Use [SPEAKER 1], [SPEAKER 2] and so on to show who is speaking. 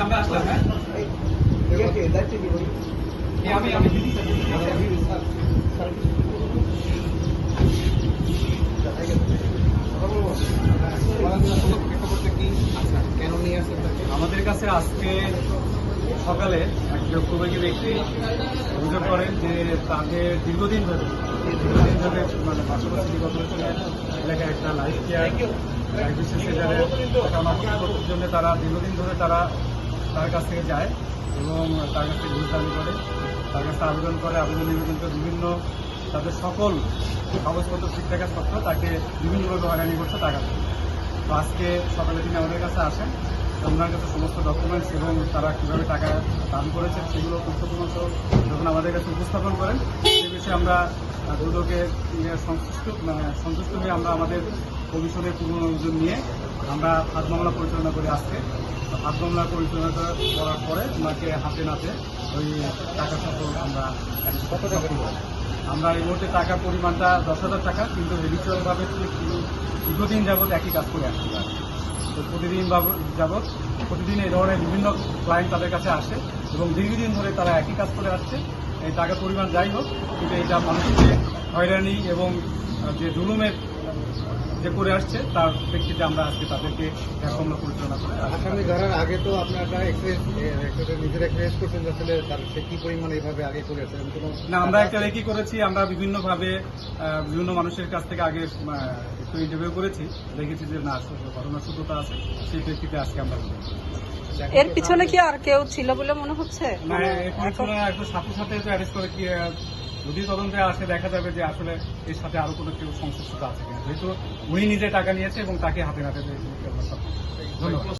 [SPEAKER 1] আমরা আসলাম। হ্যাঁ আমি আমাদের কাছে আজকে সকালে এক ভুক্তভোগী ব্যক্তি অভিযোগ করেন যে তাদের দীর্ঘদিন ধরে মানে পার্শ্ববর্তী এলাকায় একটা লাইফ কেয়ার ডায়াবেটিস সেন্টারের করার জন্য তারা দীর্ঘদিন ধরে তার কাছ থেকে যায় এবং তার কাছ থেকে ঘুষ দাবি করে, তার কাছে আবেদন করে, আবেদন নিবেদন করে বিভিন্ন তাদের সকল কাগজপত্র ঠিক থাকা সত্ত্বেও তাকে বিভিন্নভাবে হয়রানি করছে টাকা। তো আজকে সকালে তিনি আমাদের কাছে আসেন, ওনার কাছে সমস্ত ডকুমেন্টস এবং তারা কীভাবে টাকা দান করেছেন সেগুলো তথ্যপ্রমাণ যখন আমাদের কাছে উপস্থাপন করেন, সে বিষয়ে আমরা দুদকে সন্তুষ্ট হয়ে আমরা আমাদের কমিশনের পূর্ণ নিয়ে আমরা হাত মামলা পরিচালনা করি। আজকে হাত মামলা পরিচালনা করার পরে ওনাকে হাতে নাতে ওই টাকা সকল আমরা কত টাকা আমরা এই মুহূর্তে টাকার পরিমাণটা 10,000 টাকা, কিন্তু রেডিচুয়ালভাবে দীর্ঘদিন যাবৎ একই কাজ করে আসছে। তো প্রতিদিন এই ধরনের বিভিন্ন ক্লায়েন্ট তাদের কাছে আসে এবং দীর্ঘদিন ধরে তারা একই কাজ করে আসছে। এই টাকার পরিমাণ যাই হোক, কিন্তু এটা মানুষকে হয়রানি এবং যে জুলুমের যে করে আসছে তার প্রেক্ষিতে আমরা আজকে তাদেরকে মামলা পরিচালনা করে।
[SPEAKER 2] আসামি ধরার আগে তো আপনারা নিজের এক্সপিরিয়েন্স করছেন, আসলে তার সে কি পরিমাণ এইভাবে আগে করে আসছে
[SPEAKER 1] না? আমরা একটা রেকি করেছি, আমরা বিভিন্নভাবে বিভিন্ন মানুষের কাছ থেকে আগে একটু ইন্টারভিউ করেছি, দেখেছি যে না ঘটনার সত্যতা আছে, সেই প্রেক্ষিতে আজকে আমরা
[SPEAKER 3] এর পিছনে কি আর কেউ ছিল বলে মনে হচ্ছে?
[SPEAKER 1] না, একটু সাথে সাথে অ্যারেস্ট করে কি যদি তদন্তে আসে দেখা যাবে যে আসলে এর সাথে আরো কোনো কেউ সংশ্লিষ্টতা আছে কিনা, যেহেতু উনি নিজে টাকা নিয়েছে এবং তাকে হাতে নাতে ধন্যবাদ।